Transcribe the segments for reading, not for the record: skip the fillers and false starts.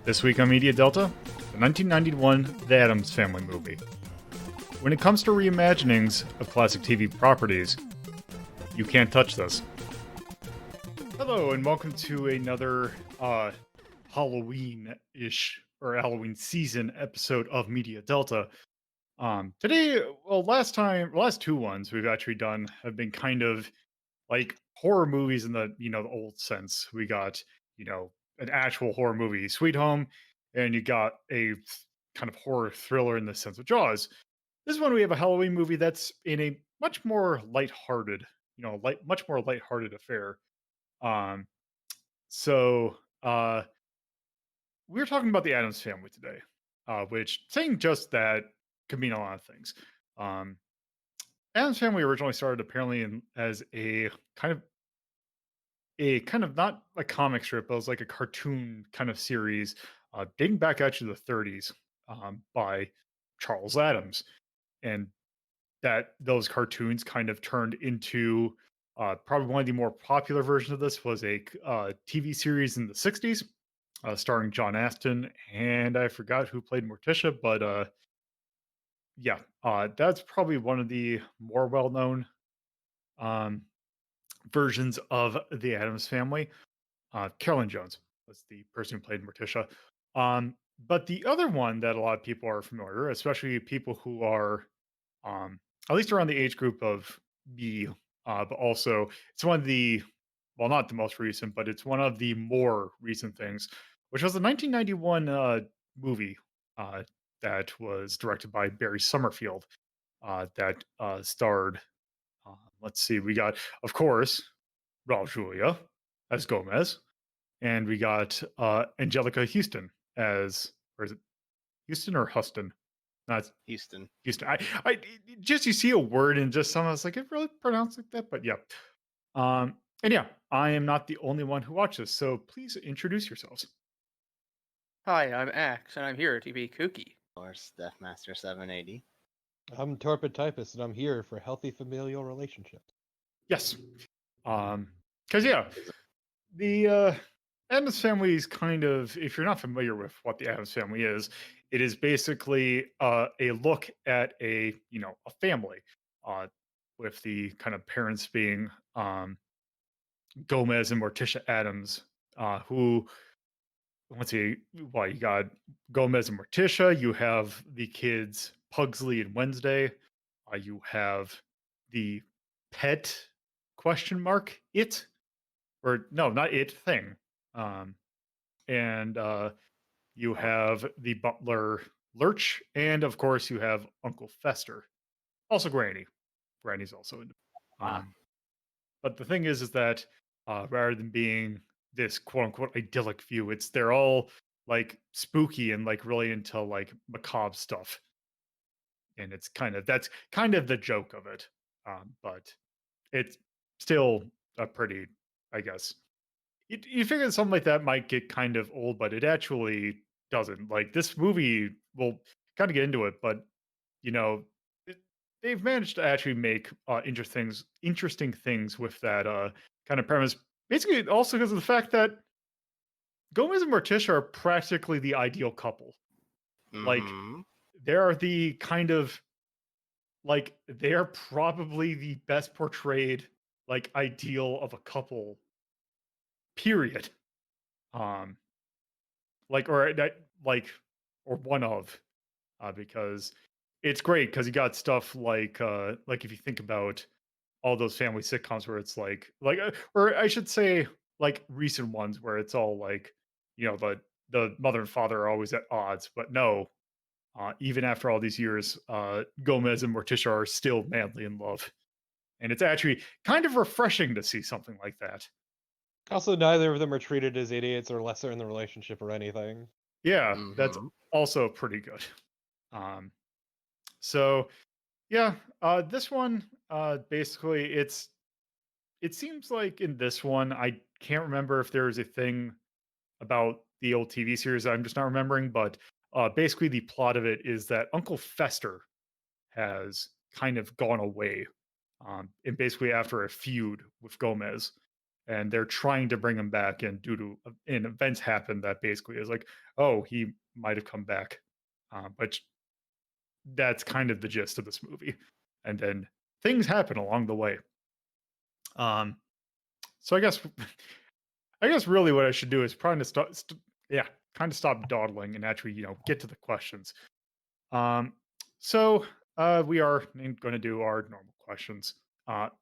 This week on Media Delta, the 1991 The Addams Family movie. When it comes to reimaginings of classic TV properties, you can't touch this. Hello, and welcome to another Halloween-ish or Halloween season episode of Media Delta. Today, last two ones we've actually done have been kind of like horror movies in the old sense. We got an actual horror movie, Sweet Home, and you got a kind of horror thriller in the sense of Jaws. This one we have a Halloween movie that's in a much more lighthearted, much more lighthearted affair. Um, so we're talking about the Addams Family today, which saying just that could mean a lot of things. Um, Addams Family originally started apparently as a kind of not a comic strip, but it was like a cartoon kind of series dating back actually to the 30s by Charles Addams. And that those cartoons kind of turned into probably one of the more popular versions of this was a TV series in the 60s starring John Aston. And I forgot who played Morticia, but yeah, that's probably one of the more well known um, versions of the Addams Family. Carolyn Jones was the person who played Morticia. But the other one that a lot of people are familiar, especially people who are um, at least around the age group of me, but also it's one of the, well, not the most recent, but it's one of the more recent things, which was the 1991 movie uh, that was directed by Barry Summerfield that starred, let's see, we got, of course, Raul Julia as Gomez, and we got Angelica Houston as, or is it Houston or Huston? Not Houston. Houston. Just you see a word and just someone was like, it really pronounced like that, but yeah. And yeah, I am not the only one who watched this, so please introduce yourselves. Hi, I'm Axe, and I'm here to be kooky. Of course, Deathmaster 780. I'm Torpid Typist, and I'm here for healthy familial relationships. Yes, because yeah, the Addams Family is kind of, if you're not familiar with what the Addams Family is, it is basically a look at a family, uh, with the kind of parents being Gomez and Morticia Addams, who, let's see, well, you got Gomez and Morticia, you have the kids Pugsley and Wednesday, you have the pet question mark it, or no, not it thing, um, and you have the butler Lurch, and of course you have Uncle Fester, also Granny. Granny's also in. Ah. Um, but the thing is that rather than being this quote unquote idyllic view, they're all like spooky and like really into like macabre stuff, and that's kind of the joke of it. But it's still a pretty, I guess. You figure something like that might get kind of old, but it actually doesn't. Like this movie, we'll kind of get into it, but you know, it, they've managed to actually make interesting things with that kind of premise. Basically, also because of the fact that Gomez and Morticia are practically the ideal couple. Like Mhm. they are the kind of like they are probably the best portrayed like ideal of a couple. Period. Um, like or that like or one of because it's great because you got stuff like if you think about all those family sitcoms where it's or I should say like recent ones where it's all like the mother and father are always at odds, but no, even after all these years, Gomez and Morticia are still madly in love, and it's actually kind of refreshing to see something like that. Also, neither of them are treated as idiots or lesser in the relationship or anything. Yeah, that's Mhm. also pretty good. um so yeah, this one basically it seems like in this one, I can't remember if there's a thing about the old TV series I'm just not remembering, but basically the plot of it is that Uncle Fester has kind of gone away, and basically after a feud with Gomez, and they're trying to bring him back, and due to and events happen that basically is like, oh, he might have come back, but that's kind of the gist of this movie, and then things happen along the way. Um, so I guess really what I should do is probably to yeah, kind of stop dawdling and actually get to the questions. Um, so we are going to do our normal questions.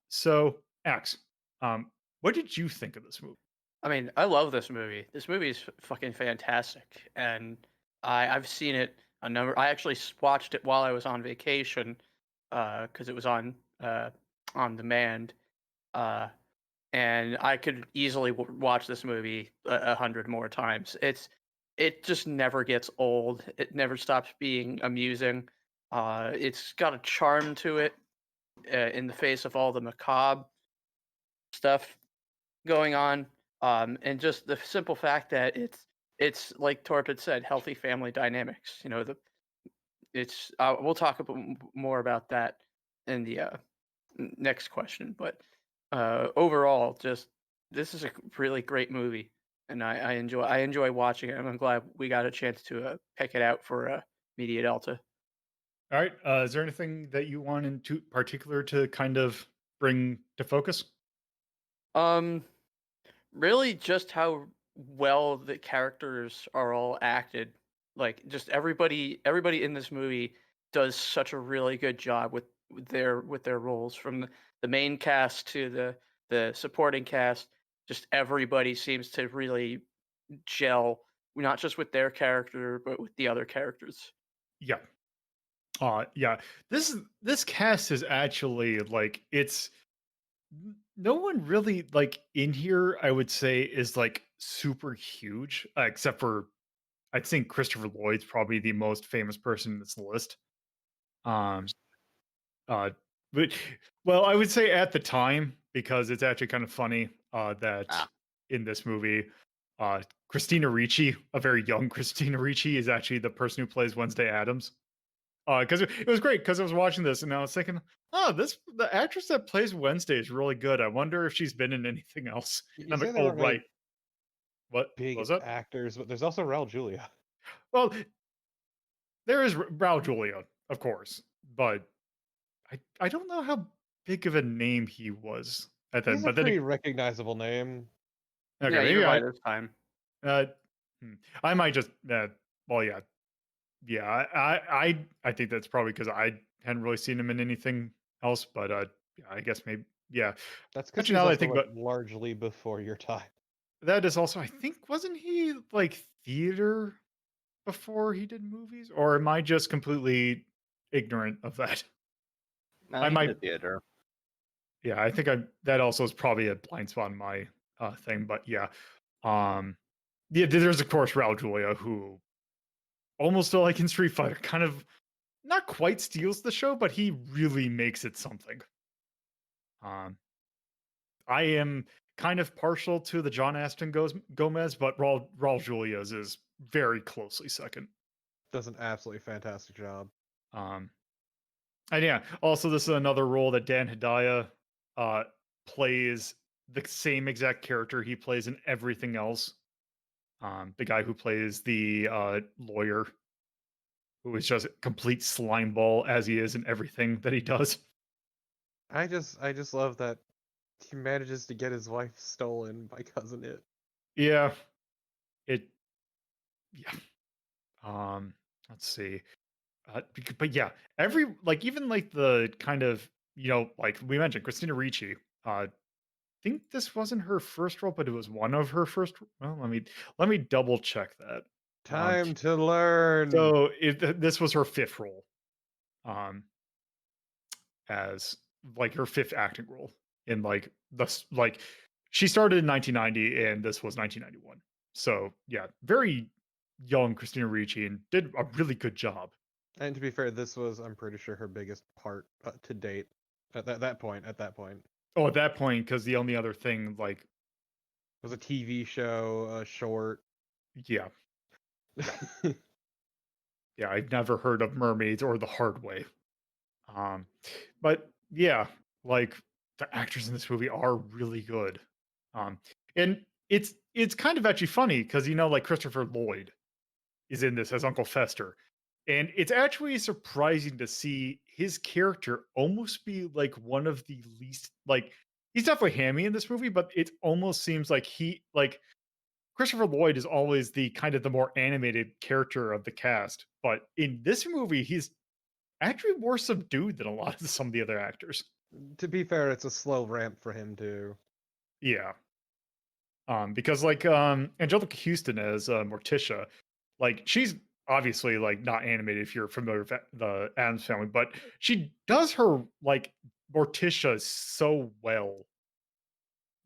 So Ax, what did you think of this movie? I mean, I love this movie. This movie is fucking fantastic, and I've seen it a number. I actually watched it while I was on vacation, because it was on demand, uh, and I could easily watch this movie 100 more times. It just never gets old. It never stops being amusing. It's got a charm to it, in the face of all the macabre stuff going on, and just the simple fact that it's like Torp had said, healthy family dynamics. You know, it's we'll talk about more about that in the next question, but overall, just this is a really great movie, and I enjoy watching it, and I'm glad we got a chance to pick it out for Media Delta. All right, is there anything that you want in particular to kind of bring to focus? Um, Really, just how well the characters are all acted. Like, just everybody in this movie does such a really good job with their roles, from the main cast to the supporting cast. Just everybody seems to really gel, not just with their character, but with the other characters. Yeah, yeah. This cast is actually like no one really like in here. I would say is like super huge, except for I think Christopher Lloyd's probably the most famous person in this list. Um, uh, but well, I would say at the time because it's actually kind of funny that Ah, in this movie, Christina Ricci, a very young Christina Ricci, is actually the person who plays Wednesday Adams. Because it was great because I was watching this and I was thinking, oh, the actress that plays Wednesday is really good. I wonder if she's been in anything else. And You I'm say like, there oh aren't right, many what big was that? actors, but there's also Raul Julia. Well, there is Raul Julia, of course, but I don't know how big of a name he was at He then. has a But then pretty recognizable name. okay, Yeah, maybe even by this time. uh, I might just well yeah I think that's probably because I hadn't really seen him in anything else. But yeah, I guess maybe yeah. That's because Actually, he's now that I also think like about largely before your time. that is also I think wasn't he like theater before he did movies, or am I just completely ignorant of that? no, I he might did theater. yeah, I think I that also is probably a blind spot in my thing. But yeah, um, yeah, there's of course Raul Julia who almost like in Street Fighter, kind of not quite steals the show, but he really makes it something. Um, I am kind of partial to the John Aston Gomez, but Raul Julia's is very closely second. Does an absolutely fantastic job. Um, and yeah, also this is another role that Dan Hedaya uh, plays the same exact character he plays in everything else. The guy who plays the lawyer, who is just a complete slime ball as he is in everything that he does. I just love that he manages to get his wife stolen by Cousin It. Yeah, it. Yeah. Let's see. But yeah, even like the kind of like we mentioned Christina Ricci. Think this wasn't her first role, but it was one of her first. Well, let me double check that. Um, Time to learn. so this was her fifth role. Um, as like her fifth acting role in like like she started in 1990 and this was 1991. So yeah, very young Christina Ricci and did a really good job. And to be fair, this was, I'm pretty sure, her biggest part to date. At that point, Oh, at that point, because the only other thing, like, it was a TV show, a short. yeah, yeah, I've never heard of Mermaids or The Hard Way. But yeah, like the actors in this movie are really good. Um, and it's kind of actually funny because like Christopher Lloyd is in this as Uncle Fester. And it's actually surprising to see his character almost be like one of the least like he's definitely hammy in this movie, but it almost seems like Christopher Lloyd is always the kind of the more animated character of the cast. But in this movie, he's actually more subdued than a lot of some of the other actors. To be fair, it's a slow ramp for him too. Yeah. Because Angelica Houston as Morticia, like she's obviously like not animated if you're familiar with the Addams family, but she does her like Morticia so well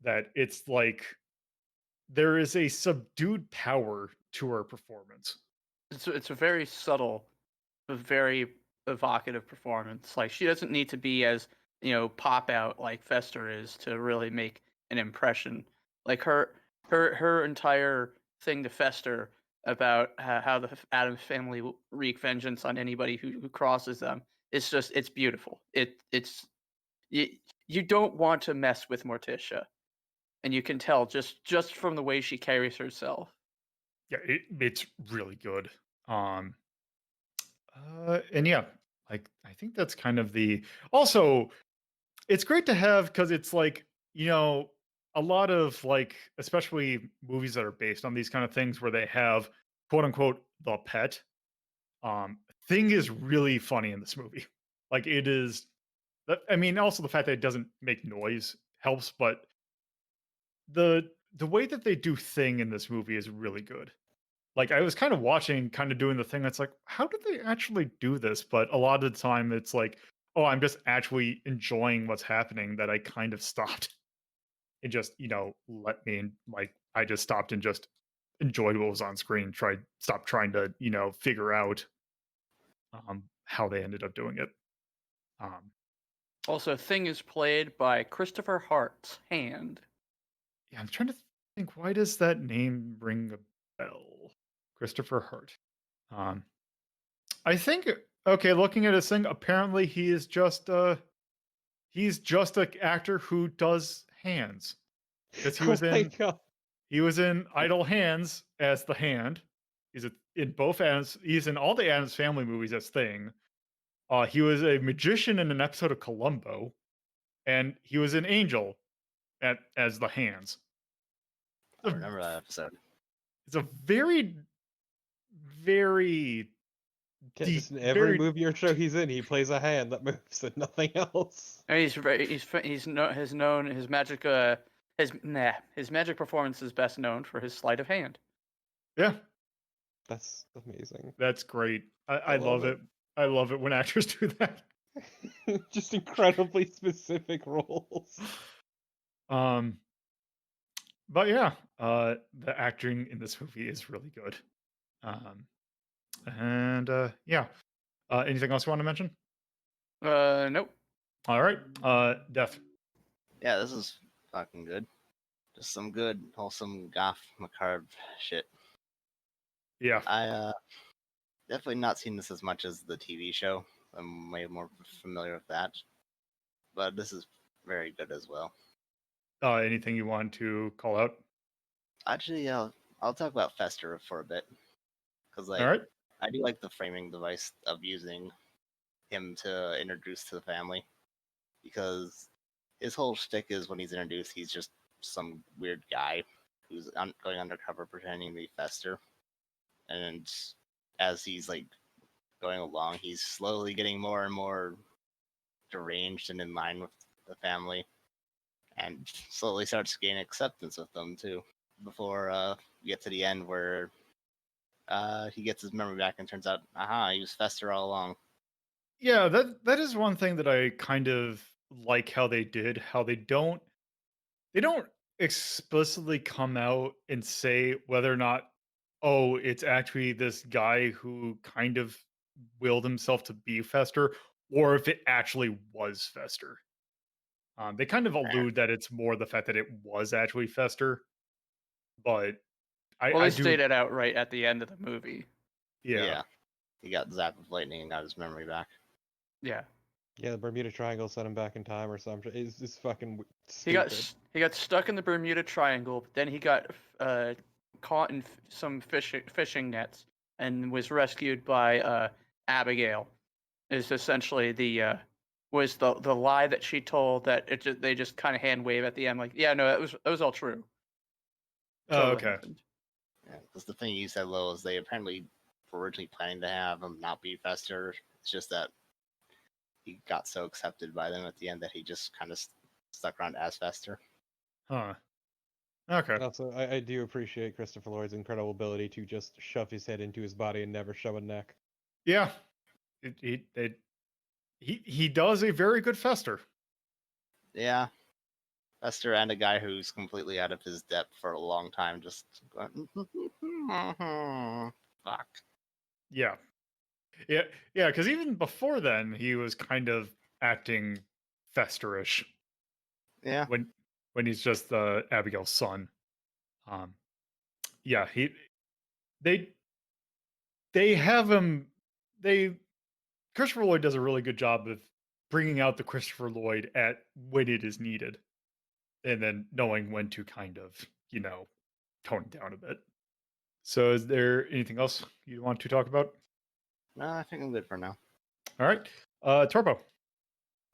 that it's like there is a subdued power to her performance. It's a very subtle, a very evocative performance. Like she doesn't need to be as pop out like Fester is to really make an impression. Like her entire thing to Fester about how the Addams family will wreak vengeance on anybody who crosses them. It's beautiful. It's you, you don't want to mess with Morticia, and you can tell just from the way she carries herself. Yeah, it's really good. Um, and yeah, like I think that's kind of the also it's great to have because it's like a lot of like especially movies that are based on these kind of things where they have quote unquote the pet thing is really funny in this movie. Like it is I mean also the fact that it doesn't make noise helps, but the way that they do thing in this movie is really good. Like I was kind of watching, kind of doing the thing that's like, how did they actually do this? But a lot of the time it's like, oh, I'm just actually enjoying what's happening that I kind of stopped and just, let me like I just stopped and just enjoyed what was on screen, stop trying to, figure out how they ended up doing it. Um Also, Thing is played by Christopher Hart's hand. yeah, I'm trying to think why does that name ring a bell? Christopher Hart. Um I think okay, looking at his thing, apparently he's just an actor who does hands because Oh my god. he was in Idle Hands as the hand. In both Adams. He's in all the Adams Family movies as Thing. He was a magician in an episode of Columbo, and he was an angel as the hands. I It's a, remember that episode. it's a very, very Yeah, deep, just in every very movie or show he's in, he plays a hand that moves and nothing else. And he's known his magic performance is best known for his sleight of hand. yeah. That's amazing. That's great. I I love love it. I love it when actors do that. Just incredibly specific roles. Um, but yeah, the acting in this movie is really good. Um, and yeah, anything else you want to mention? Nope. All right, Death. Yeah, this is fucking good. Just some good, wholesome, goth, macabre shit. Yeah, I definitely not seen this as much as the TV show. I'm way more familiar with that, but this is very good as well. anything you want to call out? Actually, I'll talk about Fester for a bit, because All like right. I do like the framing device of using him to introduce to the family, because his whole shtick is when he's introduced, he's just some weird guy who's going undercover pretending to be Fester, and as he's like going along, he's slowly getting more and more deranged and in line with the family, and slowly starts to gain acceptance with them too. Before we get to the end where he gets his memory back and turns out, aha, he was Fester all along. Yeah, that is one thing that I kind of like how they don't explicitly come out and say whether or not, oh, it's actually this guy who kind of willed himself to be Fester, or if it actually was Fester. They kind of allude that it's more the fact that it was actually Fester, but Well, I they do, state it out right at the end of the movie. yeah, Yeah, he got zapped with lightning and got his memory back. Yeah. Yeah, the Bermuda Triangle sent him back in time or something. It's fucking He got stupid. he got stuck in the Bermuda Triangle. Then he got caught in some fishing nets and was rescued by Abigail. Is essentially was the lie that she told that they just kind of hand wave at the end like, yeah, no, it was all true. Oh, Totally okay. happened. Yeah, because the thing you said, Lo, is they apparently were originally planning to have him not be Fester. It's just that he got so accepted by them at the end that he just kind of stuck around as Fester. Huh. Okay. And also, I do appreciate Christopher Lloyd's incredible ability to just shove his head into his body and never show a neck. Yeah. He does a very good Fester. Yeah, Fester and a guy who's completely out of his depth for a long time, just going, fuck. Yeah. Yeah. Yeah. Because even before then, he was kind of acting Festerish Yeah, when he's just Abigail's son. Um. Yeah. They they have him. They Christopher Lloyd does a really good job of bringing out the Christopher Lloyd at when it is needed, and then knowing when to kind of tone it down a bit. So, is there anything else you want to talk about? no, I think I'm good for now. All right, Turbo.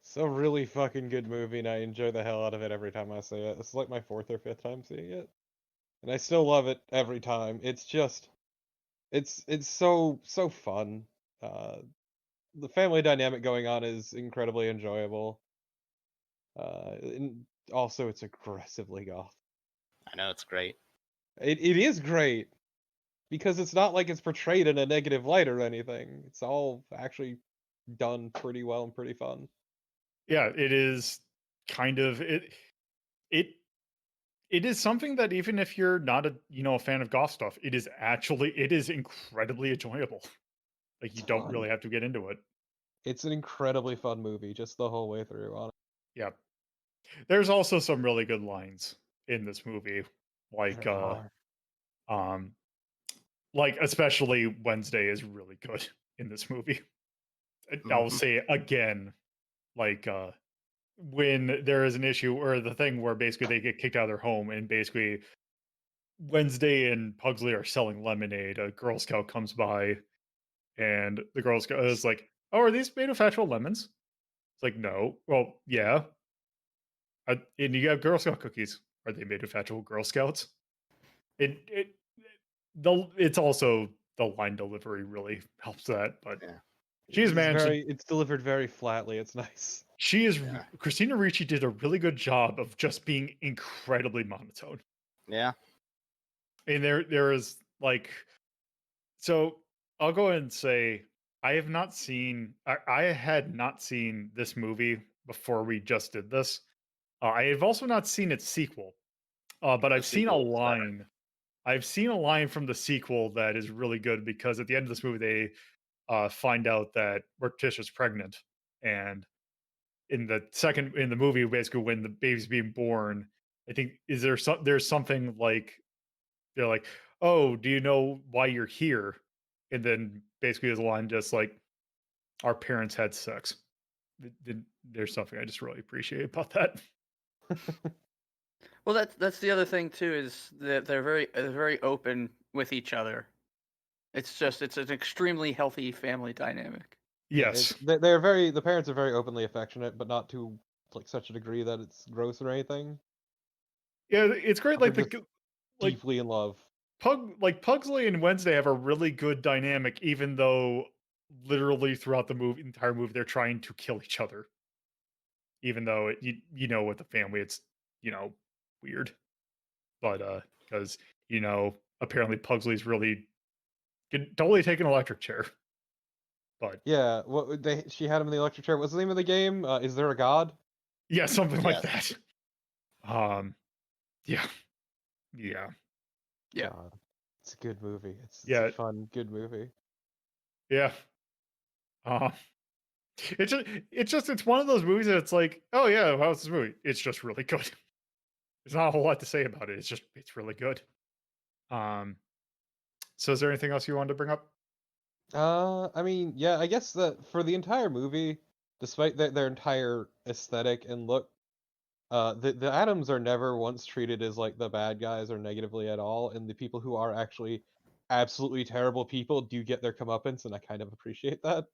It's a really fucking good movie, and I enjoy the hell out of it every time I see it. It's like my fourth or fifth time seeing it, and I still love it every time. It's just, it's so fun. Uh, the family dynamic going on is incredibly enjoyable. And also it's aggressively goth. I know it's great. It is great because it's not like it's portrayed in a negative light or anything. It's all actually done pretty well and pretty fun. Yeah, it is kind of it. It is something that even if you're not a fan of goth stuff, it is incredibly enjoyable. Like you It's don't fun. really have to get into it. It's an incredibly fun movie just the whole way through on it. Yeah, there's also some really good lines in this movie, like There are. um, like especially Wednesday is really good in this movie. I'll Mhm. say it again, like when there is an issue or the thing where basically they get kicked out of their home and basically Wednesday and Pugsley are selling lemonade. A Girl Scout comes by and the Girl Scout is like, "Oh, are these made of actual lemons?" It's like, "No." Well, yeah. And you have Girl Scout cookies. Are they made of actual Girl Scouts? It it's also the line delivery really helps that, but Yeah, she's managed to It's delivered very flatly. It's nice. she is yeah, Christina Ricci did a really good job of just being incredibly monotone. yeah. And there is like so I'll go ahead and say I had not seen this movie before we just did this. I have also not seen its sequel, but The sequel is better. I've seen a line from the sequel that is really good because at the end of this movie they find out that Morticia's pregnant, and in the movie, basically when the baby's being born, I think there's something like they're like, "Oh, do you know why you're here?" And then basically there's a line just like, "Our parents had sex." There's something I just really appreciate about that. Well, that's the other thing too is that they're very open with each other. It's an extremely healthy family dynamic. Yeah, Yes, they're very the parents are very openly affectionate, but not to like such a degree that it's gross or anything. yeah, it's great. They're Like just like deeply in love. Pugsley and Wednesday have a really good dynamic, even though literally throughout the entire movie, they're trying to kill each other. Even though with the family, it's weird, but because apparently Pugsley's really could totally take an electric chair, but Yeah, she had him in the electric chair. What's the name of the game? Is there a god? yeah, something like Yes. that. Um, yeah, yeah, Yeah. God, it's a good movie. It's a yeah, fun, good movie. yeah. Uh, it's one of those movies that it's like, oh yeah, how's this movie? It's just really good. There's not a whole lot to say about it. It's really good. Um, so is there anything else you wanted to bring up? I mean, yeah, I guess that for the entire movie, despite their entire aesthetic and look, the Addams are never once treated as like the bad guys or negatively at all, and the people who are actually absolutely terrible people do get their comeuppance, and I kind of appreciate that.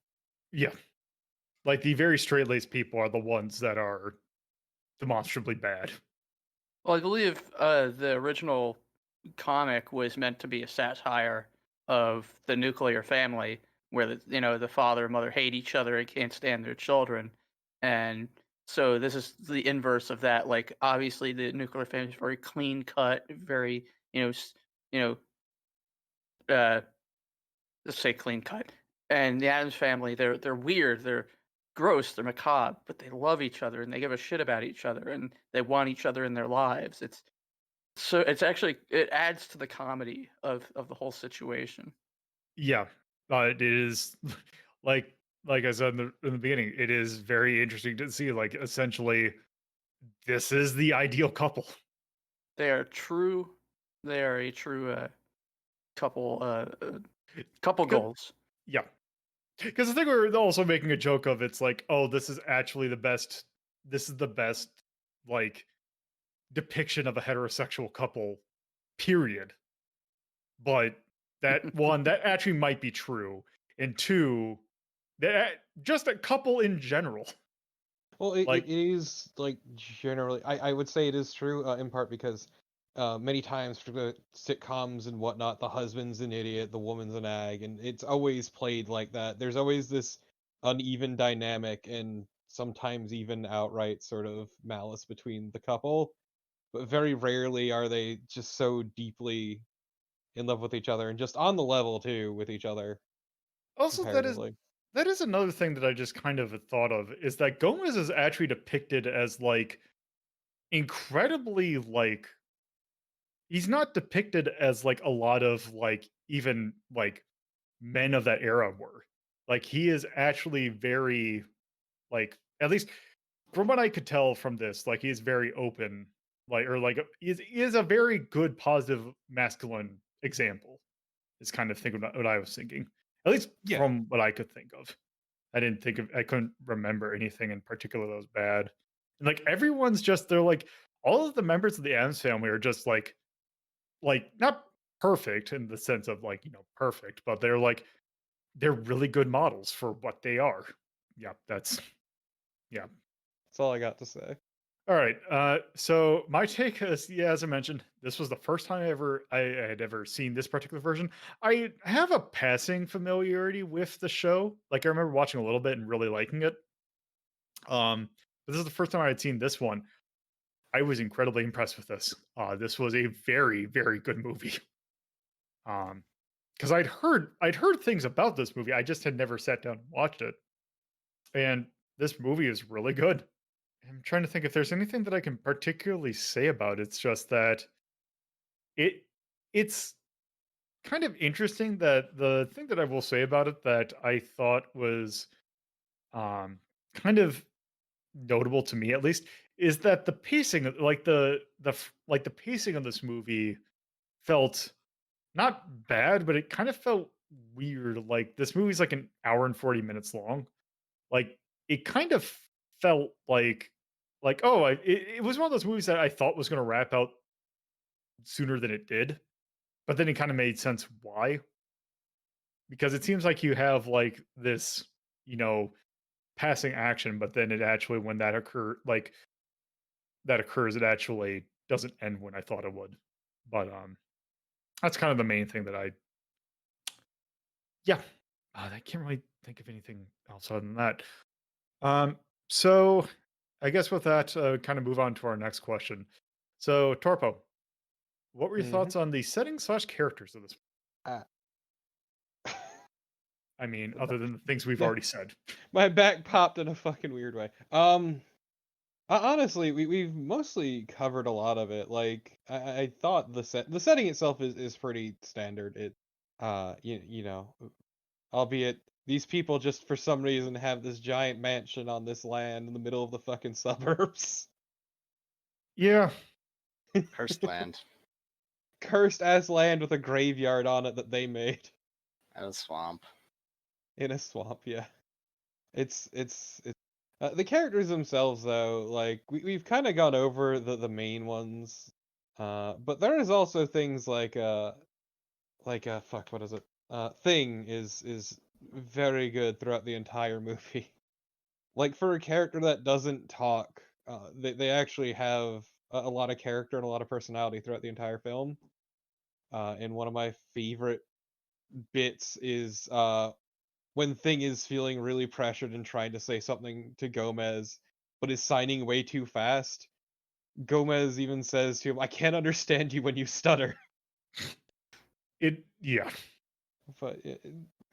Yeah. Like the very straight laced people are the ones that are demonstrably bad. Well, I believe the original comic was meant to be a satire of the nuclear family, where the father and mother hate each other and can't stand their children, and so this is the inverse of that. Like, obviously, the nuclear family is very clean cut, very you know, let's say clean cut, and the Adams family, they're weird, they're gross, they're macabre, but they love each other and they give a shit about each other and they want each other in their lives. It's actually, it adds to the comedy of the whole situation. Yeah. It is like like I said in the beginning, it is very interesting to see like essentially this is the ideal couple. They are true. They are a true couple. Couple Because goals. yeah. Because I think we're also making a joke of it's like, oh, this is actually the best. This is the best like depiction of a heterosexual couple, period. But that one, that actually might be true. And two, that just a couple in general. Well, it Like, is like generally, I would say it is true in part because many times for the sitcoms and whatnot, the husband's an idiot, the woman's an ag, and it's always played like that. There's always this uneven dynamic and sometimes even outright sort of malice between the couple, but very rarely are they just so deeply in love with each other and just on the level too with each other also, comparatively. that is another thing that I just kind of thought of is that Gomez is actually depicted as like incredibly like he's not depicted as like a lot of like even like men of that era were. Like he is actually very like at least from what I could tell from this, like he is very open, like or like he is a very good positive masculine example. Is kind of think about what I was thinking, at least Yeah. from what I could think of. I couldn't remember anything in particular that was bad. And like everyone's just they're like all of the members of the Adams family are just like not perfect in the sense of like, perfect, but they're really good models for what they are. Yeah, that's yeah. That's all I got to say. All right. So my take is, yeah, as I mentioned, this was the first time I had ever seen this particular version. I have a passing familiarity with the show. Like I remember watching a little bit and really liking it. But this is the first time I had seen this one. I was incredibly impressed with this. This was a very, very good movie. Because I'd heard things about this movie. I just had never sat down and watched it. And this movie is really good. I'm trying to think if there's anything that I can particularly say about it. It's just that it it's kind of interesting that the thing that I will say about it that I thought was um kind of notable to me at least is that the pacing like like the pacing of this movie felt not bad, but it kind of felt weird. Like this movie's like an hour and 40 minutes long. Like it kind of felt like oh, it was one of those movies that I thought was going to wrap out sooner than it did, but then it kind of made sense why, because it seems like you have like this, you know, passing action, but then it actually when that occurs, it actually doesn't end when I thought it would. But that's kind of the main thing that yeah, I can't really think of anything else other than that. Um, so I guess with that, kind of move on to our next question. So Torpo, what were your Hmm. thoughts on the setting slash characters of this? Uh, I mean, other than the things we've my already said. my back popped in a fucking weird way. Honestly, we've mostly covered a lot of it. Like I thought the setting itself is pretty standard. It you know, albeit these people just for some reason have this giant mansion on this land in the middle of the fucking suburbs. Yeah, Cursed land Cursed ass land with a graveyard on it that they made and a swamp. in a swamp, yeah. It's The characters themselves, though, like we've kind of gone over the main ones, but there is also things like fuck, what is it? Thing is very good throughout the entire movie. Like for a character that doesn't talk, they actually have a lot of character and a lot of personality throughout the entire film. And one of my favorite bits is when Thing is feeling really pressured and trying to say something to Gomez, but is signing way too fast. Gomez even says to him, "I can't understand you when you stutter." Yeah. But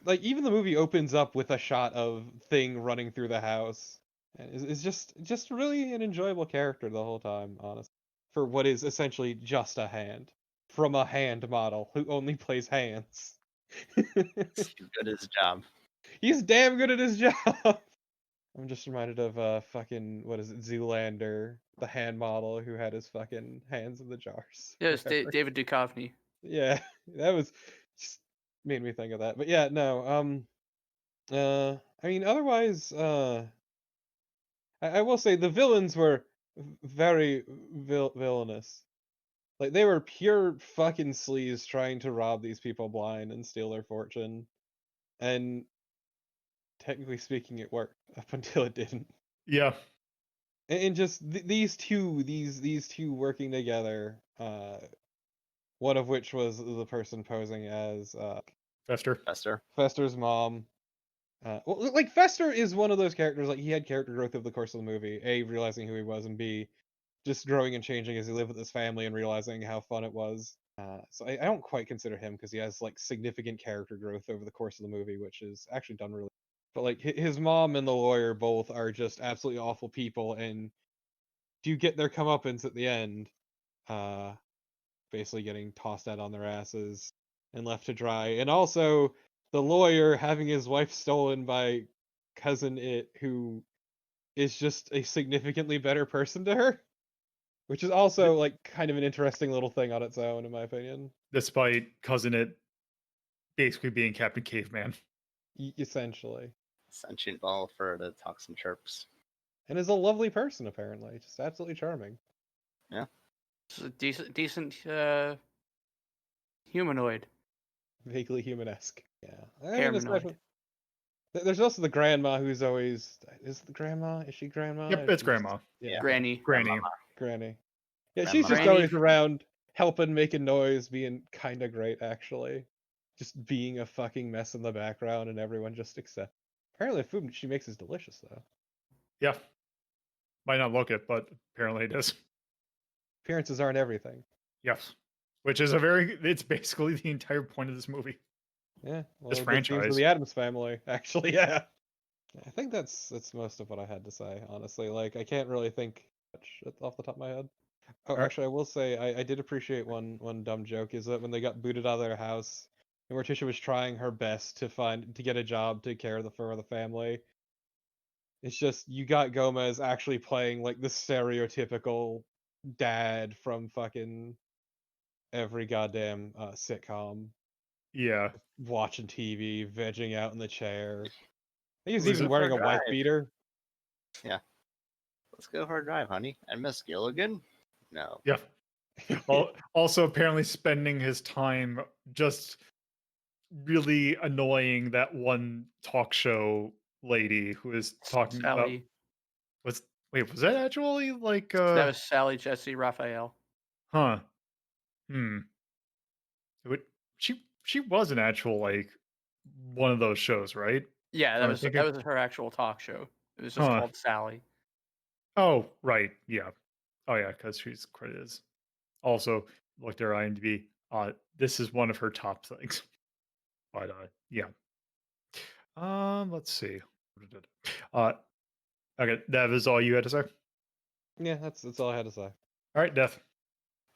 like even the movie opens up with a shot of Thing running through the house, and is just really an enjoyable character the whole time, honestly. For what is essentially just a hand from a hand model who only plays hands. He's good at his job. He's damn good at his job. I'm just reminded of fucking what is it, Zoolander, the hand model who had his fucking hands in the jars. Yeah, it's forever. David Duchovny. Yeah, that was just made me think of that. But yeah, no, I mean, otherwise, I will say the villains were very villainous. Like they were pure fucking sleaze trying to rob these people blind and steal their fortune. And technically speaking, it worked up until it didn't. Yeah. And just these two working together, one of which was the person posing as Fester. Fester's mom. Well, like Fester is one of those characters, like he had character growth over the course of the movie, A, realizing who he was, and B, just growing and changing as he lived with his family and realizing how fun it was. So I don't quite consider him because he has like significant character growth over the course of the movie, which is actually done really. But like his mom and the lawyer both are just absolutely awful people, and do get their comeuppance at the end, uh, basically getting tossed out on their asses and left to dry. And also the lawyer having his wife stolen by cousin It, who is just a significantly better person to her, which is also like kind of an interesting little thing on its own, in my opinion. Despite cousin It basically being Captain Caveman. Essentially. Sentient ball for the talk some chirps. And is a lovely person, apparently. Just absolutely charming. Yeah. It's a decent humanoid. Vaguely human-esque. Yeah. Humanoid. There's also the grandma who's always... Is the grandma? Is she grandma? Yep, it's grandma. Yeah. Granny. Granny. Granny. Yeah, Grandma. she's just Granny. always around helping, making noise, being kind of great, actually. Just being a fucking mess in the background and everyone just accepts. Apparently the food she makes is delicious, though. Yeah. Might not look it, but apparently it is. Appearances aren't everything. Yes. Which is it's basically the entire point of this movie. Yeah, well, This good things franchise. for the Addams family, actually, yeah. I think that's most of what I had to say, honestly. Like, I can't really think much off the top of my head. Oh, Alright. actually, I will say I did appreciate one dumb joke is that when they got booted out of their house, and Morticia was trying her best to get a job to care for the family. It's just you got Gomez actually playing like the stereotypical dad from fucking every goddamn sitcom, Yeah. watching TV, vegging out in the chair. He was Lose even it. wearing a wife Drive. beater. Let's go for a drive, honey. And Miss Gilligan? No. Yeah. Also, apparently spending his time just really annoying that one talk show lady who is talking about. Sally. Was that actually like That was Sally Jesse Raphael. huh? Hmm. She was an actual like one of those shows, right? Yeah, I'm that thinking. was her actual talk show. It was just Huh. called Sally. Oh, right. Yeah. Oh, yeah, because she's credited as. Also, looked at her IMDb. This is one of her top things. But yeah. Let's see. Uh, okay, Dev is all you had to say. All Yeah, that's all I had to say. right, Dev.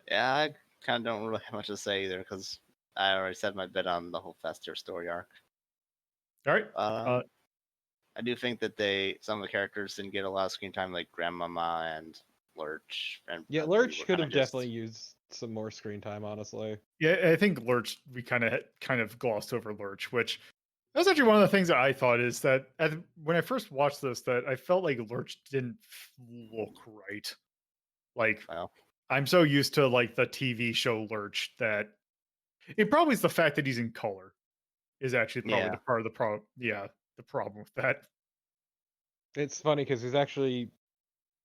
Yeah, I kind of don't really have much to say either because I already said my bit on the whole Fester story arc. All right. I do think that some of the characters didn't get a lot of screen time, like Grandmama and Lurch. And Yeah, Peppy Lurch were could kinda have just- definitely used some more screen time, honestly. Yeah, I think Lurch. We kind of glossed over Lurch, which That's actually one of the things that I thought is that when I first watched this, that I felt like Lurch didn't look right. Like, Well, I'm so used to like the TV show Lurch that it probably is the fact that he's in color is actually probably yeah. the part of the problem. Yeah, the problem with that. It's funny because he's actually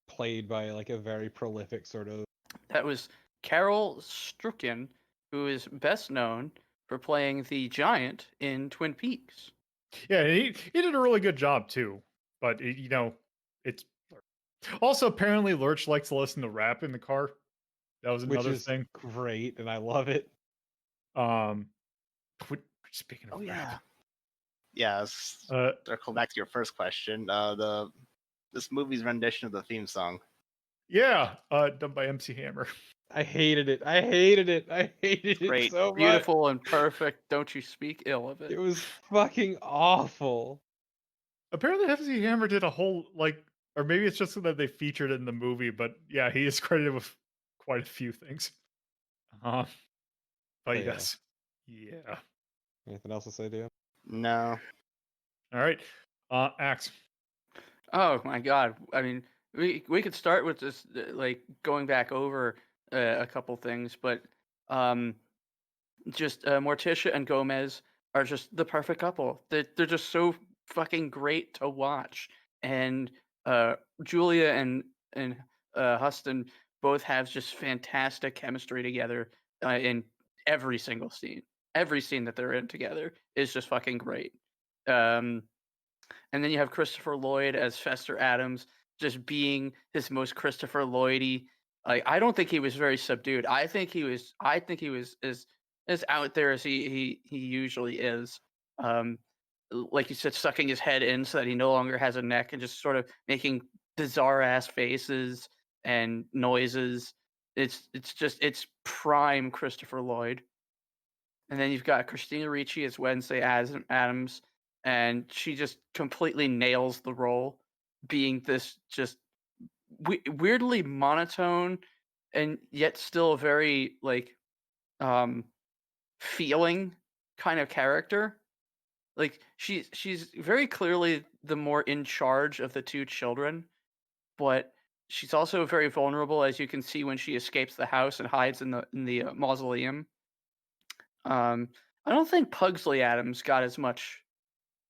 played by like a very prolific sort of. That was Carol Strucken, who is best known for playing the giant in Twin Peaks. Yeah, he did a really good job too. But it's also apparently Lurch likes to listen to rap in the car. That was Which another is thing. great, and I love it. Um, speaking Oh of yeah. rap, Yeah. Let's uh, circle back to your first question. This movie's rendition of the theme song. yeah, done by MC Hammer. I hated it. I hated it. I hated it Great. so much. Beautiful and perfect. Don't you speak ill of it. It was fucking awful. Apparently, MC Hammer did a whole or maybe it's just so that they featured it in the movie. But yeah, he is credited with quite a few things. But So, yeah. yes, yeah. Anything else to say, Dan? No. All right, Axe. Oh my god! I mean, we could start with just like going back over a couple things, but just Morticia and Gomez are just the perfect couple. They're just so fucking great to watch, and Julia and Huston both have just fantastic chemistry together in every single scene. Every scene that they're in together is just fucking great. Um, and then you have Christopher Lloyd as Fester Addams, just being his most Christopher Lloydy. Like I don't think he was very subdued. I think he was. I think he was as out there as he usually is. Um, like you said, sucking his head in so that he no longer has a neck, and just sort of making bizarre ass faces and noises. It's prime Christopher Lloyd. And then you've got Christina Ricci as Wednesday Adams, and she just completely nails the role, being this just weirdly monotone and yet still very like um feeling kind of character. Like she's very clearly the more in charge of the two children, but she's also very vulnerable, as you can see when she escapes the house and hides in the mausoleum. Um, I don't think Pugsley Adams got as much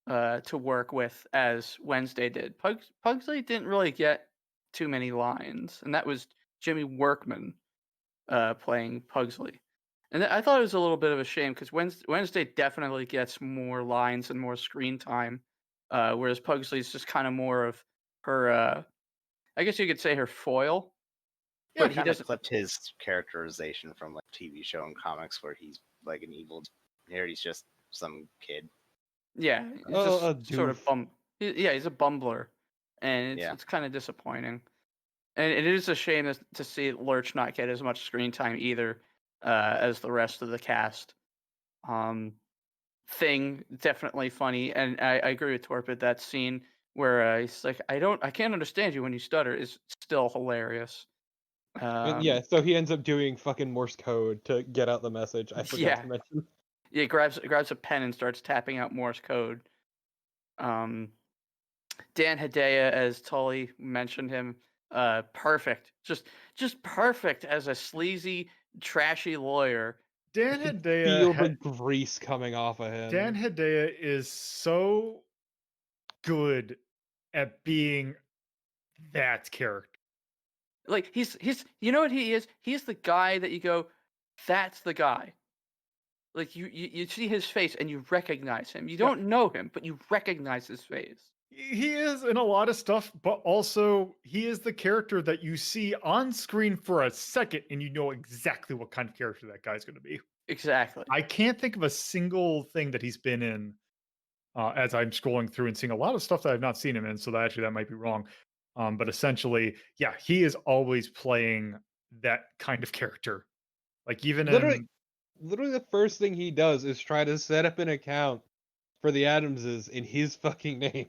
to work with as Wednesday did. Pugsley didn't really get too many lines, and that was Jimmy Workman playing Pugsley. And I thought it was a little bit of a shame because Wednesday definitely gets more lines and more screen time, whereas Pugsley is just kind of more of her. I guess you could say her foil, Yeah, but he kind of doesn't. clipped his characterization from like TV show and comics where he's like an evil. Here he's just some kid. Yeah, he's Oh, a just sort of doof. Yeah, he's a bumbler, and Yeah. it's kind of disappointing. And it is a shame to see Lurch not get as much screen time either as the rest of the cast. Thing definitely funny, and I agree with Torpid. That scene where he's like, I can't understand you when you stutter" is still hilarious. And yeah, Um, so he ends up doing fucking Morse code to get out the message. I forgot yeah, to mention. yeah. Grabs a pen and starts tapping out Morse code. Um, Dan Hedaya as Tully, mentioned him. Perfect, just perfect as a sleazy, trashy lawyer. I Dan could Hedaya feel the grease coming off of Dan him. Hedaya is so good at being that character. Like he's you know what he is? He's the guy that you go, that's the guy. Like you see his face and you recognize him. You Yeah, don't know him, but you recognize his face. he is in a lot of stuff, but also he is the character that you see on screen for a second and you know exactly what kind of character that guy's going to be. Exactly. I can't think of a single thing that he's been in as I'm scrolling through and seeing a lot of stuff that I've not seen him in. So that might be wrong. But essentially, yeah, he is always playing that kind of character. Like even Literally, in literally the first thing he does is try to set up an account for the Addamses in his fucking name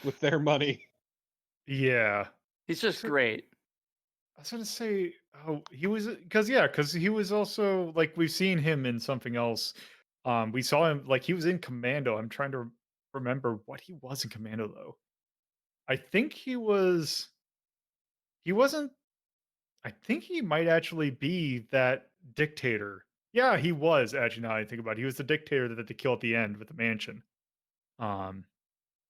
with their money. yeah, He's just So- great. I was gonna say, oh, he was because he was also like we've seen him in something else. We saw him like he was in Commando. I'm trying to remember what he was in Commando though. I think he wasn't I think he might actually be that dictator. Yeah, he was actually now that I think about it. He was the dictator that they kill at the end with the mansion. Um,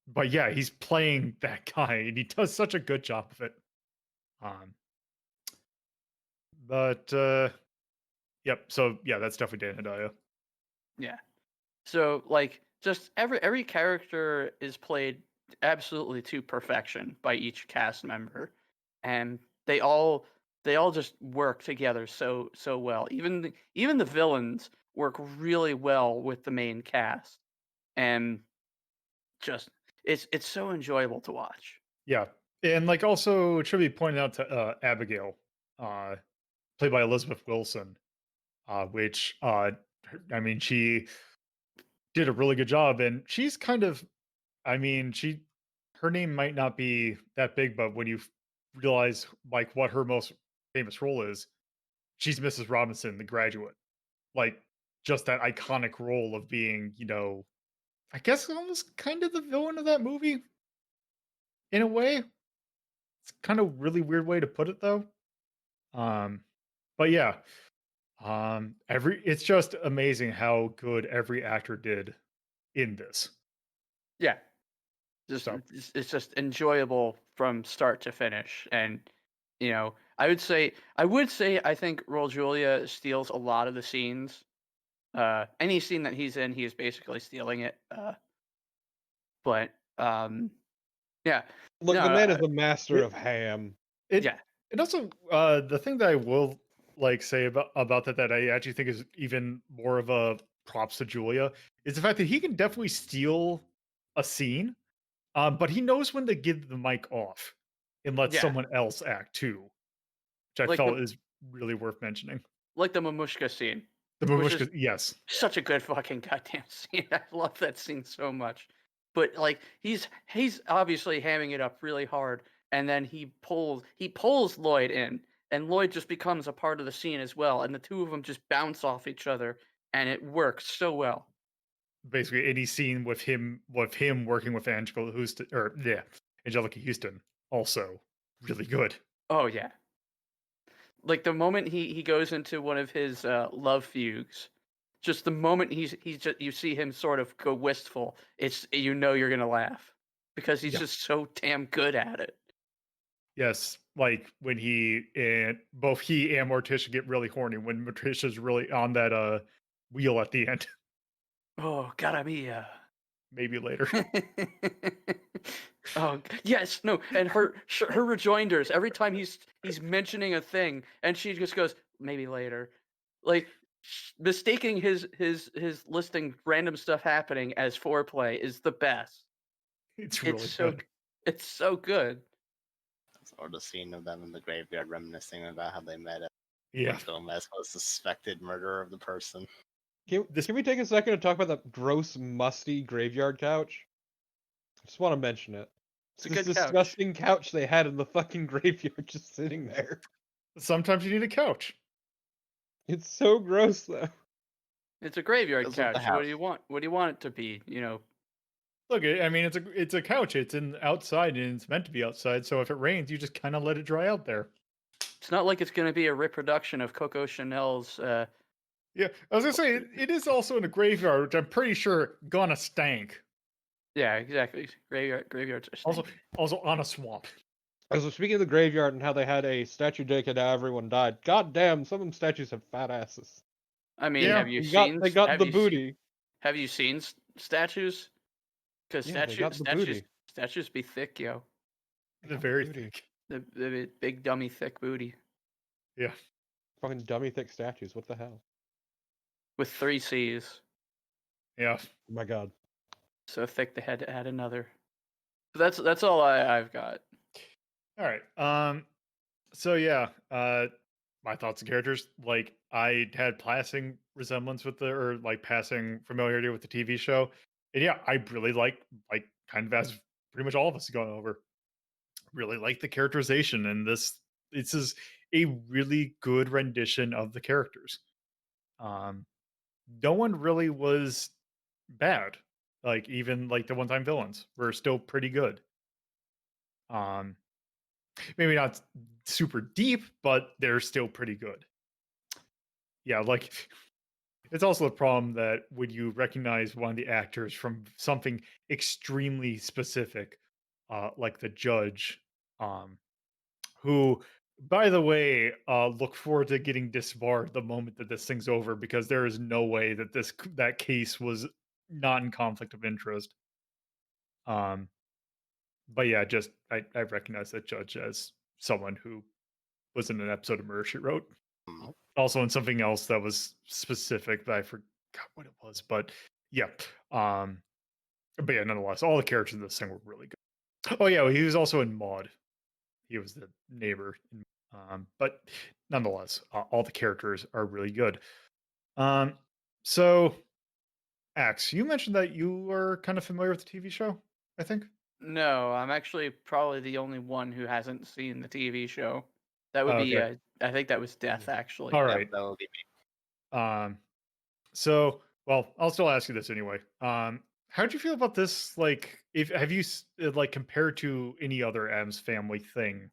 but yeah, he's playing that guy and he does such a good job of it. Um, but yep, so yeah, that's definitely Dan Hedaya. Yeah. So like just every character is played absolutely to perfection by each cast member, and they all just work together so well. Even the villains work really well with the main cast, and just it's so enjoyable to watch. Yeah. And like also it should be pointed out to Abigail, uh, played by Elizabeth Wilson, which I mean she did a really good job and she's kind of I mean, her name might not be that big, but when you realize like what her most famous role is, she's Mrs. Robinson, The Graduate. Like just that iconic role of being, I guess almost kind of the villain of that movie in a way. It's kind of really weird way to put it though. Um, but yeah, every it's just amazing how good every actor did in this. Yeah, just So it's just enjoyable from start to finish, and I would say I think Roll Julia steals a lot of the scenes. Any scene that he's in, he is basically stealing it. But yeah, Look, no, the man is a master it, of ham. it yeah, and also the thing that I will like say about that I actually think is even more of a props to Julia is the fact that he can definitely steal a scene, but he knows when to give the mic off and let yeah, someone else act too, which I like the felt is really worth mentioning. like the Mamushka scene, The which is Mamushka, yes, such a good fucking goddamn scene. I love that scene so much. But like he's obviously hamming it up really hard, and then he pulls Lloyd in, and Lloyd just becomes a part of the scene as well, and the two of them just bounce off each other, and it works so well. basically any scene with him working with Angela Houston or yeah, Angelica Houston also really good. Oh yeah, like the moment he goes into one of his love fugues, just the moment he's just you see him sort of go wistful, you're gonna laugh because he's Yeah. just so damn good at it. Yes, like when he and both he and Morticia get really horny when Morticia's really on that wheel at the end. Oh, cara mia. Maybe later. Oh yes, no, and her rejoinders every time he's mentioning a thing, and she just goes maybe later, like mistaking his listing random stuff happening as foreplay is the best. It's It's really so good. it's so good. Or the scene of them in the graveyard reminiscing about how they met Yeah. when Gomez was suspected murderer of the person. This Can we take a second to talk about the gross, musty graveyard couch? I just want to mention it. It's a This good couch. disgusting couch they had in the fucking graveyard just sitting there. sometimes you need a couch. It's so gross though. It's a graveyard Goes with the couch. What do house. you want? What do you want it to be? Look, I mean it's a couch. It's in outside and it's meant to be outside. So if it rains, you just kind of let it dry out there. It's not like it's going to be a reproduction of Coco Chanel's. Yeah, I was gonna say it is also in a graveyard, which I'm pretty sure gonna stank. Yeah, exactly. Graveyards are Also, stank. also on a swamp. So speaking of the graveyard and how they had a statue dedicated to how everyone died, god damn, some of them statues have fat asses. I mean, Yeah, They got have the you seen booty. have you seen statues? Because Yeah, they got the booty. statues be thick, yo. They they're got the very booty. thick. The big dummy thick booty Yeah, Fucking dummy thick statues. What the hell? with 3 C's. yeah. Oh my god. So thick they had to add another. That's all I've got. All right. So yeah, my thoughts and characters. Like I had passing resemblance with the or like passing familiarity with the TV show, and yeah, I really like kind of as pretty much all of us going over. Really like the characterization, and this is a really good rendition of the characters. Um, no one really was bad. Like even like the one-time villains were still pretty good. Um, maybe not super deep, but they're still pretty good. Yeah, like it's also the problem that when you recognize one of the actors from something extremely specific, like the judge, um, who, by the way, look forward to getting disbarred the moment that this thing's over because there is no way that that case was not in conflict of interest. Um, but yeah, just I recognize that judge as someone who was in an episode of Murder She Wrote. Mhm. Also in something else that was specific, but I forgot what it was. But yeah, um, but yeah, nonetheless, all the characters in this thing were really good. Oh yeah, he was also in Maud. He was the neighbor. But nonetheless, all the characters are really good. Um, so Axe, you mentioned that you were kind of familiar with the TV show. I think. No, I'm actually probably the only one who hasn't seen the TV show. That would Oh, be, okay. I think that was Death, Yeah. actually. All Yep, right. that will be Um, so well, I'll still ask you this anyway. How'd you feel about this? Like, if have you like compared to any other Adams Family thing?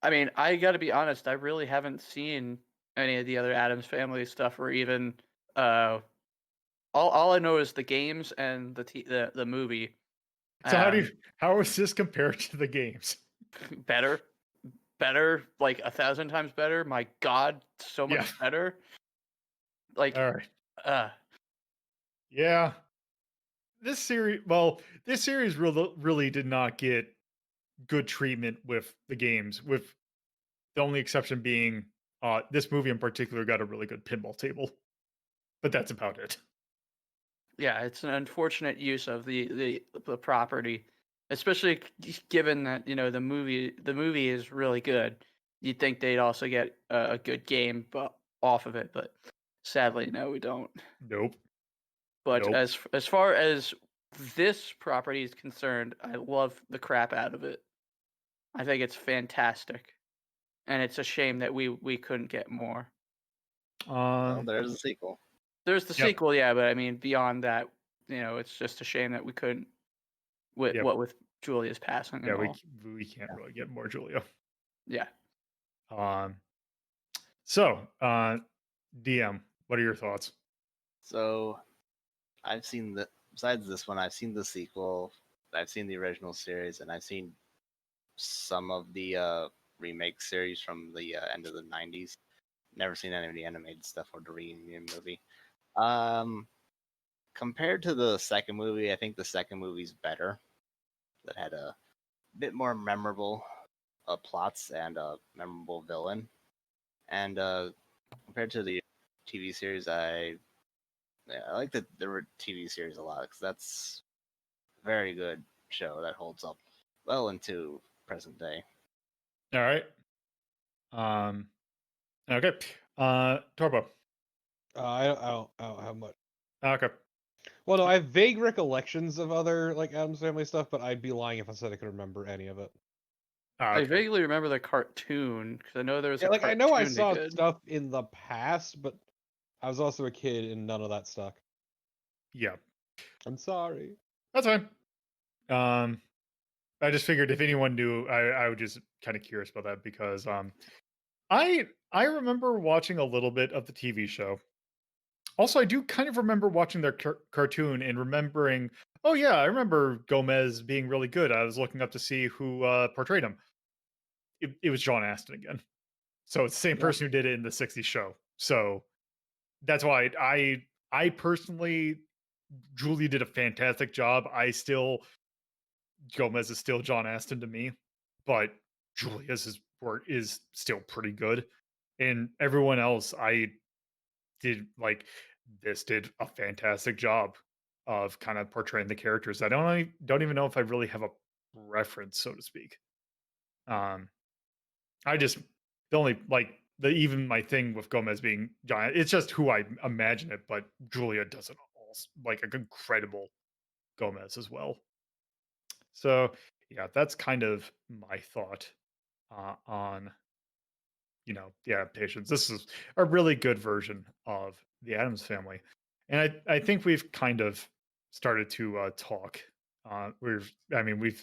I mean, I got to be honest, I really haven't seen any of the other Addams Family stuff, or even uh, all I know is the games and the movie. So Um, how is this compared to the games? better, better, like 1,000 times better. My God, so Yeah. much better. Like, All right. uh, Yeah. This series really did not get good treatment with the games, with the only exception being this movie in particular got a really good pinball table, but that's about it. yeah, it's an unfortunate use of the property, especially given that the movie is really good. You'd think they'd also get a good game off of it, but sadly, no, we don't. Nope. But Nope. as far as this property is concerned, I love the crap out of it. I think it's fantastic, and it's a shame that we couldn't get more. well. Um. There's a sequel. There's the Yep. sequel, yeah, but I mean beyond that, it's just a shame that we couldn't with Yep. what with Julia's passing Yeah. and all. We can't really get more Julia. Yeah. Um. So, DM, what are your thoughts? So I've seen the besides this one, I've seen the sequel, I've seen the original series, and I've seen some of the remake series from the end of the '90s. Never seen any of the animated stuff or the reunion movie. Um, Compared to the second movie, I think the second movie's better. That had a bit more memorable plots and a memorable villain. And compared to the TV series, I like the TV series a lot because that's a very good show that holds up well into present day. All right. Um. Okay. Torbo. I don't have much. Okay. Well, no, I have vague recollections of other like Adams Family stuff, but I'd be lying if I said I could remember any of it. I Okay. vaguely remember the cartoon because I know there was Yeah, a like I know I cartoon they saw did. stuff in the past, but I was also a kid and none of that stuck. Yeah, I'm sorry. that's fine. Um. I just figured if anyone knew, I would just kind of curious about that because I remember watching a little bit of the TV show. Also, I do kind of remember watching their cartoon and remembering, oh yeah, I remember Gomez being really good. I was looking up to see who portrayed him. It was John Aston again. So it's the same Yeah. person who did it in the '60s show. So that's why I personally, Julie did a fantastic job. Gomez is still John Aston to me, but Julia's work is still pretty good. And everyone else, I did like this did a fantastic job of kind of portraying the characters. I don't even know if I really have a reference, so to speak. Um, I just the only like the even my thing with Gomez being giant, it's just who I imagine it, but Julia does it all like an incredible Gomez as well. So yeah, that's kind of my thought on the adaptations. This is a really good version of the Addams family, and I think we've kind of started to talk. I mean,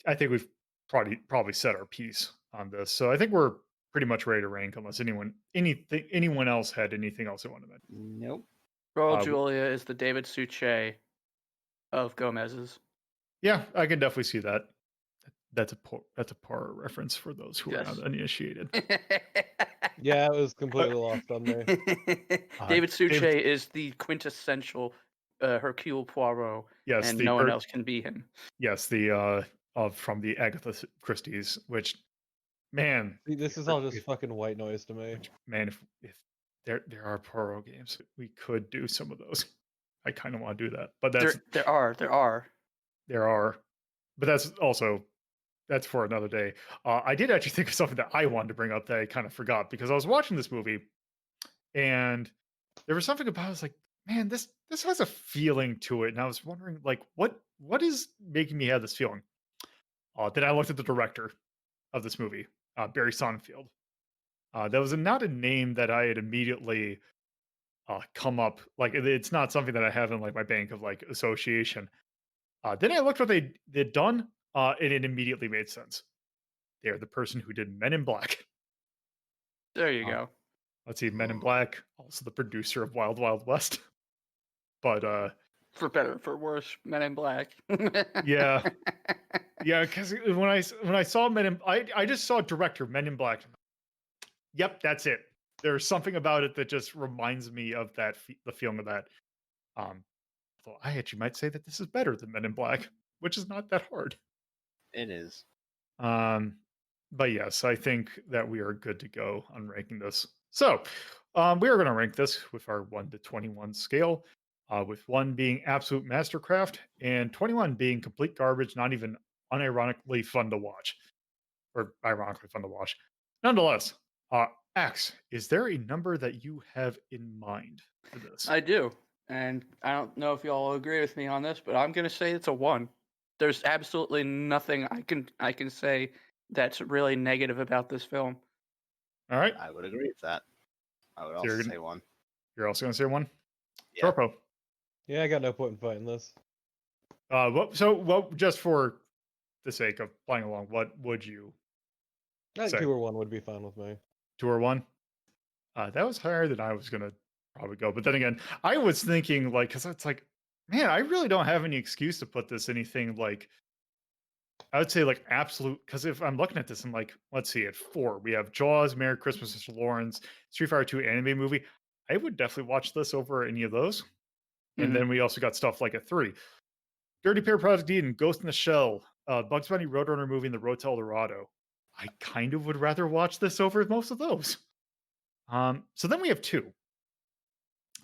I think we've probably said our piece on this, so I think we're pretty much ready to rank unless anyone else had anything else they wanted to mention. Nope. Raul Uh, Julia is the David Suchet of Gomez's. yeah, I can definitely see that. That's a Poirot reference for those who are Yes. not initiated. Yeah, it was completely lost on me. David Suchet David, is the quintessential Hercule Poirot, yes, and no one else can be him. yes, the of from the Agatha Christie's, which man, See, this is all just fucking white noise to me. man, if there are Poirot games, we could do some of those. I kind of want to do that, but There are. there are, but that's for another day. I did actually think of something that I wanted to bring up that I kind of forgot because I was watching this movie and there was something about it, I was like, man, this has a feeling to it, and I was wondering like what is making me have this feeling. Then I looked at the director of this movie, Barry Sonnenfeld. That was not a name that I had immediately come up like it's not something that I have in like my bank of like association. Then I looked what they'd done, and it immediately made sense. They're the person who did Men in Black. There you Uh, go. let's see, Men in Black, also the producer of Wild Wild West. But For better, or for worse, Men in Black. yeah, yeah, because when I saw I just saw director Men in Black. Yep, that's it. There's something about it that just reminds me of the feeling of that. So I actually might say that this is better than Men in Black, which is not that hard. It is. Um, but yes, I think that we are good to go on ranking this. So we are going to rank this with our 1 to 21 scale, with 1 being absolute mastercraft and 21 being complete garbage, not even unironically fun to watch, or ironically fun to watch. Nonetheless, Axe, is there a number that you have in mind for this? I do. And I don't know if you all agree with me on this, but I'm gonna say it's a 1. There's absolutely nothing I can say that's really negative about this film. All right. I would agree with that. I would So also say 1. You're also going to say 1? Yeah. Torpo. Yeah, I got no point in fighting this. Just for the sake of playing along, what would you I think say? 2 or 1 would be fine with me. 2 or 1? That was higher than I was gonna probably go. But then again, I was thinking like, because it's like, man, I really don't have any excuse to put this anything like. I would say like absolute, because if I'm looking at this, I'm like, let's see, at 4 we have Jaws, Merry Christmas, Mr. Lawrence, Street Fighter 2 anime movie. I would definitely watch this over any of those. And Mhm. then we also got stuff like at 3, Dirty Pair Project Eden, Ghost in the Shell, Bugs Bunny Roadrunner movie, and The Road to El Dorado. I kind of would rather watch this over most of those. So then we have 2,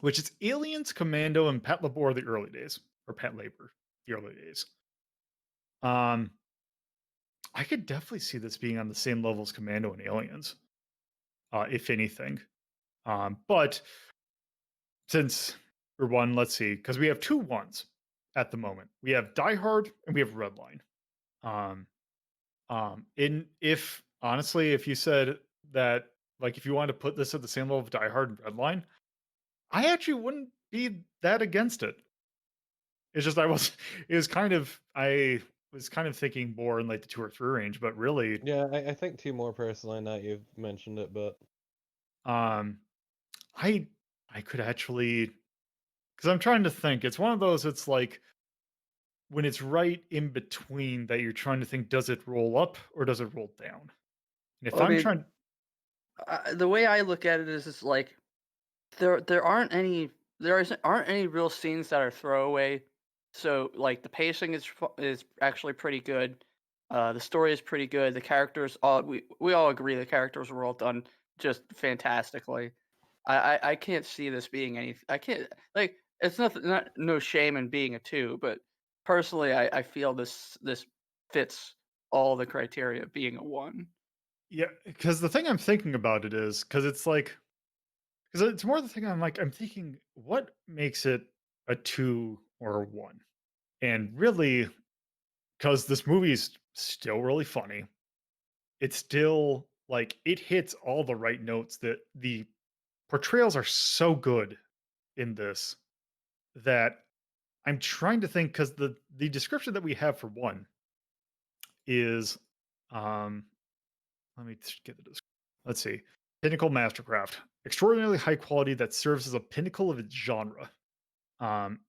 which is Aliens, Commando, and Pet Labor the early days, or Pet Labor the early days. Um, I could definitely see this being on the same level as Commando and Aliens, if anything. But since we're 1, let's see, because we have 2 ones at the moment. We have Die Hard and we have Redline. Um, in if honestly, if you said that, like, if you wanted to put this at the same level of Die Hard and Redline, I actually wouldn't be that against it. It's just I was kind of thinking more in like the 2 or 3 range, but really, Yeah, I think 2 more personally now you've mentioned it, but um, I I could actually, because I'm trying to think. It's one of those. It's like when it's right in between that you're trying to think: does it roll up or does it roll down? And if Well, I I'm mean, trying, the way I look at it is, it's like there aren't any real scenes that are throwaway. So like the pacing is actually pretty good. The story is pretty good. The characters, all we all agree the characters were all done just fantastically. I can't see this being any. I can't, like, it's not no shame in being a 2, but personally I feel this fits all the criteria of being a 1. yeah, because the thing I'm thinking about it is because it's like because it's more the thing I'm thinking what makes it a 2 or a 1, and really because this movie is still really funny. It's still like it hits all the right notes that the portrayals are so good in this that I'm trying to think because the description that we have for one is um let me get the description. Let's see. Pinnacle mastercraft. Extraordinarily high quality that serves as a pinnacle of its genre. Um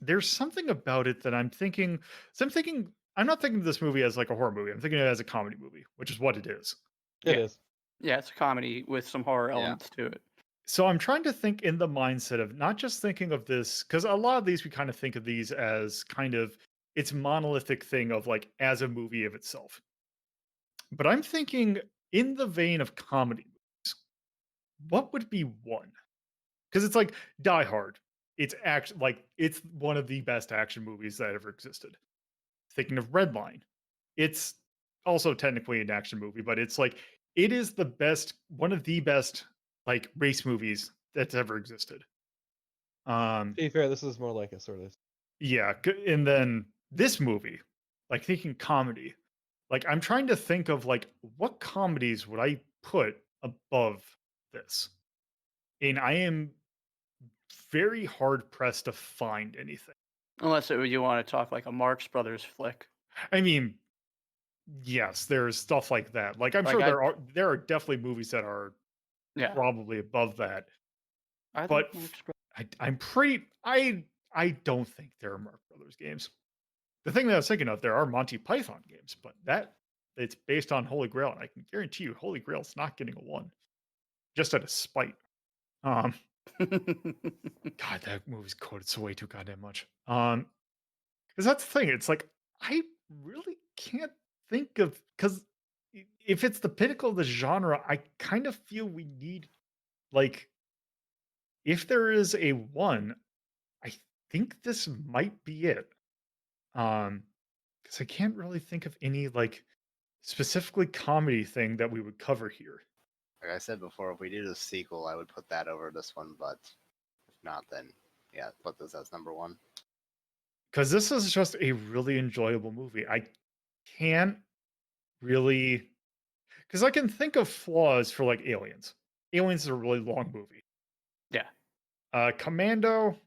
there's something about it that I'm thinking so I'm thinking I'm not thinking of this movie as like a horror movie. I'm thinking of it as a comedy movie, which is what it is. It Yeah. is. Yeah, it's a comedy with some horror Yeah. elements to it. So I'm trying to think in the mindset of not just thinking of this because a lot of these we kind of think of these as kind of it's monolithic thing of like as a movie of itself. But I'm thinking in the vein of comedy movies, what would be one? Because it's like Die Hard. It's act like it's one of the best action movies that ever existed. Thinking of Redline, it's also technically an action movie, but it's like it is the best, one of the best like race movies that's ever existed. To be fair, this is more like a sort of Yeah, and then this movie, like thinking comedy, like I'm trying to think of like what comedies would I put above this? And I am very hard pressed to find anything. Unless you want to talk like a Marx Brothers flick. I mean, yes, there's stuff like that. Like I'm Like sure I there are definitely movies that are yeah. probably above that, I like but Marx Brothers. I'm pretty I don't think there are Marx Brothers games. The thing that I was thinking of, there are Monty Python games, but that it's based on Holy Grail, and I can guarantee you, Holy Grail's not getting a one, just out of spite. Um, God, that movie's quoted so way too goddamn much. Because that's the thing. It's like I really can't think of because if it's the pinnacle of the genre, I kind of feel we need like if there is a one, I think this might be it. Because I can't really think of any like specifically comedy thing that we would cover here. Like I said before, if we do the sequel, I would put that over this one, but if not, then yeah, put this as number one. Because this is just a really enjoyable movie. I can't really because I can think of flaws for like Aliens. Aliens is a really long movie. Yeah. Commando.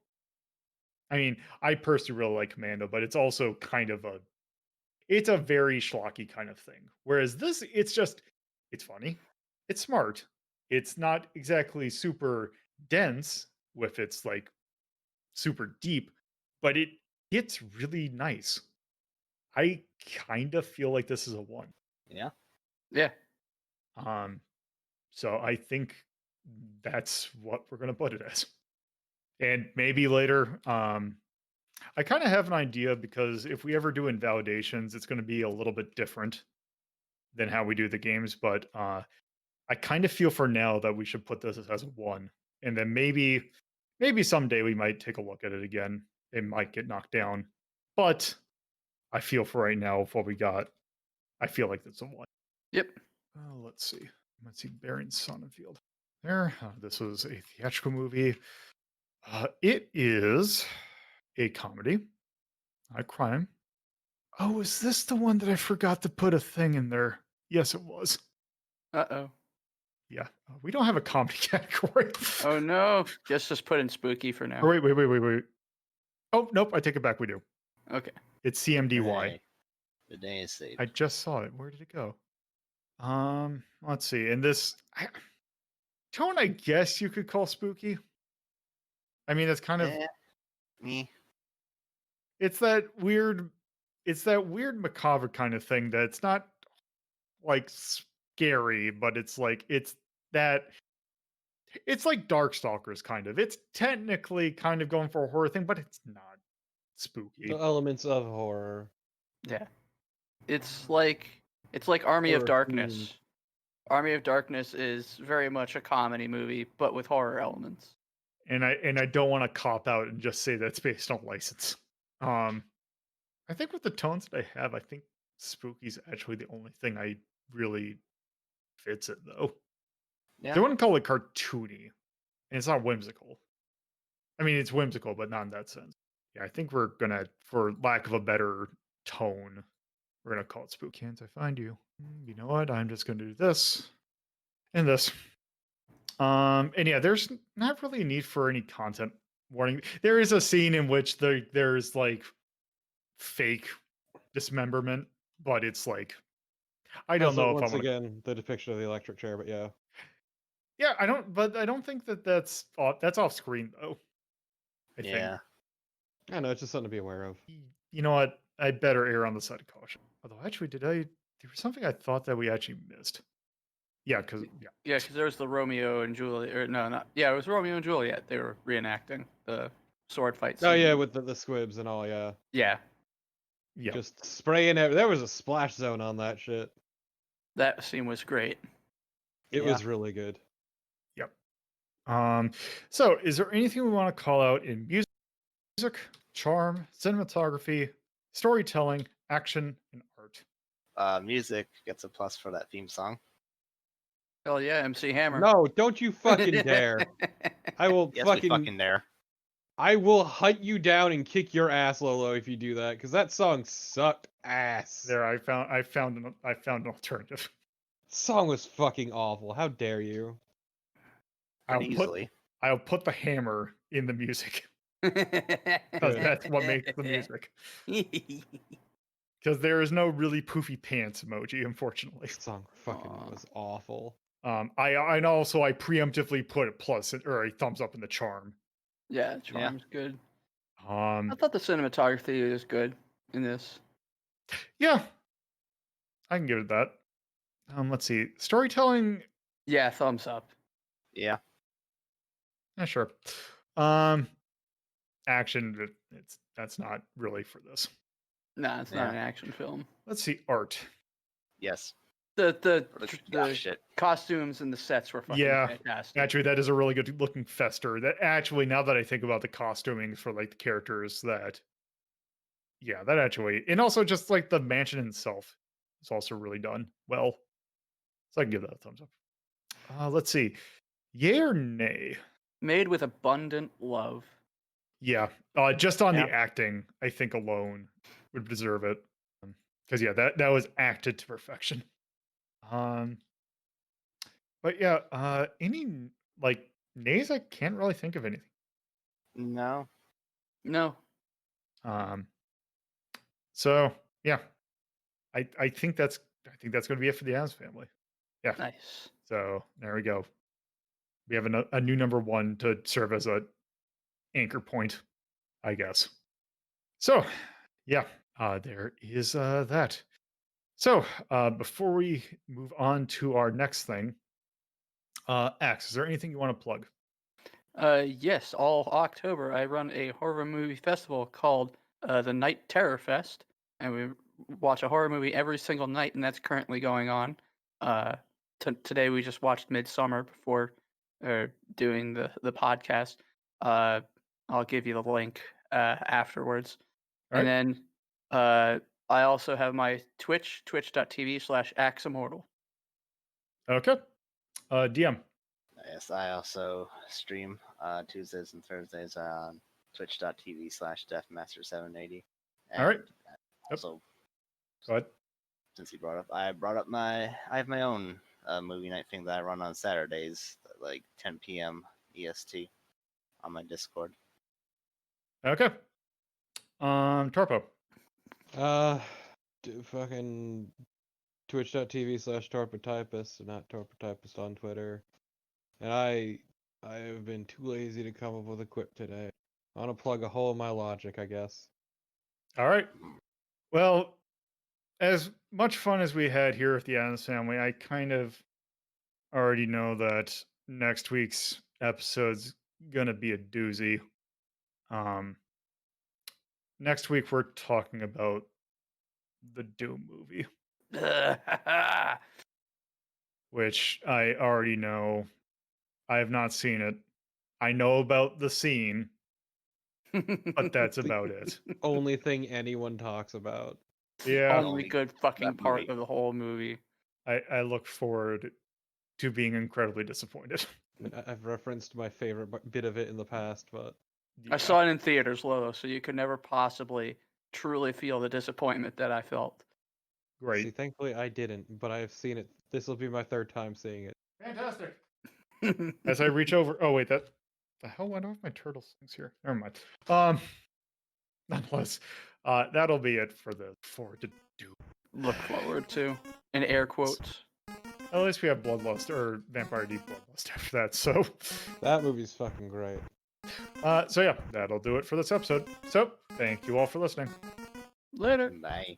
I mean, I personally really like Commando, but it's also kind of it's a very schlocky kind of thing. Whereas this, it's just it's funny, it's smart, it's not exactly super dense with its like super deep, but it gets really nice. I kind of feel like this is a one. Yeah. Yeah. Um, so I think that's what we're gonna put it as. And maybe later, I kind of have an idea because if we ever do invalidations, it's going to be a little bit different than how we do the games. But I kind of feel for now that we should put this as a one, and then maybe someday we might take a look at it again. It might get knocked down, but I feel for right now with what we got, I feel like that's a one. Yep. Let's see. Let's see. Baron Sonnenfeld. There. This was a theatrical movie. It is a comedy, a crime. Oh, is this the one that I forgot to put a thing in there? Yes, it was. Uh-oh. Yeah, we don't have a comedy category. Oh no. Just put in spooky for now. Oh, wait. Oh, nope, I take it back. We do. Okay. It's CMDY. Hey, the day is saved. I just saw it. Where did it go? Let's see. In this tone, I guess you could call spooky. I mean, it's kind of Me. it's that weird, macabre kind of thing that it's not like scary, but it's like that it's like Darkstalkers kind of. It's technically kind of going for a horror thing, but it's not spooky. the elements of horror. Yeah. It's like Army of Horror Darkness. Army of Darkness is very much a comedy movie, but with horror elements. And I don't want to cop out and just say that's based on license. I think with the tones that I have, I think spooky's actually the only thing I really fits it though. Yeah. They wouldn't call it cartoony, and it's not whimsical. I mean, it's whimsical, but not in that sense. Yeah, I think we're gonna, for lack of a better tone, we're gonna call it spooky. Can't I find you? You know what? I'm just gonna do this and this. And yeah, there's not really a need for any content warning. There is a scene in which there's like fake dismemberment, but it's like I don't Also, know if I once want to. again, the depiction of the electric chair, but yeah. Yeah, I don't. But I don't think that's off screen though. I think. Yeah. I know, it's just something to be aware of. You know what? I better err on the side of caution. Although, actually, there was something I thought that we actually missed. Yeah, because Yeah, because there was the Romeo and Juliet, or no, not yeah, it was Romeo and Juliet. They were reenacting the sword fight scene. Oh yeah, with the squibs and all, yeah. Yeah, yeah. Just spraying it. There was a splash zone on that shit. that scene was great. It Yeah. was really good. Yep. So is there anything we want to call out in music, charm, cinematography, storytelling, action, and art? Music gets a plus for that theme song. Hell yeah, MC Hammer. No, don't you fucking dare. I will Yes, we fucking dare. I will hunt you down and kick your ass, Lolo, if you do that, because that song sucked ass. There, I found an alternative. Song was fucking awful. How dare you? I'll put the hammer in the music because Good. that's what makes the music. Because there is no really poofy pants emoji, unfortunately. This song fucking was awful. I preemptively put a plus or a thumbs up in the charm. Yeah, charm's good. I I thought the cinematography was good in this. Yeah, I can give it that. Let's see, storytelling. Yeah, thumbs up. Yeah. Yeah, sure. Action. That's not really for this. Nah, it's not an action film. Let's see, art. Yes. The Shit. costumes and the sets were fucking fantastic. Actually, that is a really good looking fester. That actually, now that I think about the costuming for like the characters, that actually, and also just like the mansion itself is also really done well. So I can give that a thumbs up. Let's see, yay or nay? Made with abundant love. Yeah, just on the acting, I think alone would deserve it. Because that was acted to perfection. But yeah, any like nays? I can't really think of anything. No. No. So yeah, I think that's going to be it for the Addams Family. Yeah. Nice. So there we go. We have a new number one to serve as a anchor point, I guess. So yeah, there is that. So before we move on to our next thing, X, is there anything you want to plug? Yes, all October I run a horror movie festival called the Night Terror Fest, and we watch a horror movie every single night, and that's currently going on. Today we just watched Midsummer before doing the podcast. I'll give you the link afterwards. All right. And then I also have my Twitch, twitch.tv/axeimmortal. Okay. DM. Yes, I also stream Tuesdays and Thursdays on twitch.tv/deathmaster780. All right. Also, Go ahead. since you brought up, I have my own movie night thing that I run on Saturdays, like 10 p.m. EST, on my Discord. Okay. Torpo. Fucking twitch.tv/torpotypist, not torpotypist on Twitter. And I have been too lazy to come up with a quip today. I want to plug a hole in my logic, I guess. All right. Well, as much fun as we had here with the Addams Family, I kind of already know that next week's episode's gonna be a doozy. Next week we're talking about the Doom movie, which I already know. I have not seen it. I know about the scene, but that's about it. Only thing anyone talks about. Yeah. Only good fucking part movie. of the whole movie. I look forward to being incredibly disappointed. I mean, I've referenced my favorite bit of it in the past, but I saw it in theaters, Lolo, so you could never possibly truly feel the disappointment that I felt. Great. See, thankfully I didn't, but I have seen it. This will be my third time seeing it. Fantastic. As I reach over, oh wait, that the hell went off my turtle things here. Never mind. Um, nonetheless, that'll be it for the forward to do. Look forward to, in air quotes. At least we have Bloodlust or Vampire Deep Bloodlust after that. So, That movie's fucking great. so yeah, that'll do it for this episode. So, thank you all for listening. Later. Bye.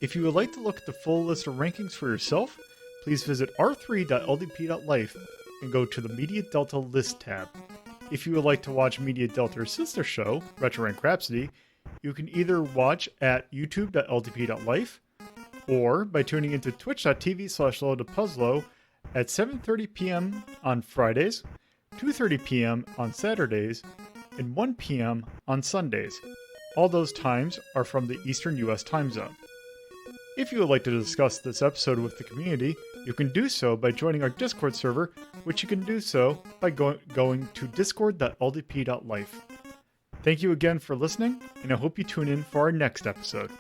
If you would like to look at the full list of rankings for yourself, please visit r3.ldp.life and go to the Media Delta List tab. If you would like to watch Media Delta's sister show, Retro Rank Rhapsody, you can either watch at youtube.ldp.life or by tuning into twitch.tv/LoadPuzzlo at 7:30 p.m. on Fridays, 2:30 p.m. on Saturdays, and 1 p.m. on Sundays. All those times are from the Eastern US time zone. If you would like to discuss this episode with the community, you can do so by joining our Discord server, which you can do so by going to discord.ldp.life. Thank you again for listening, and I hope you tune in for our next episode.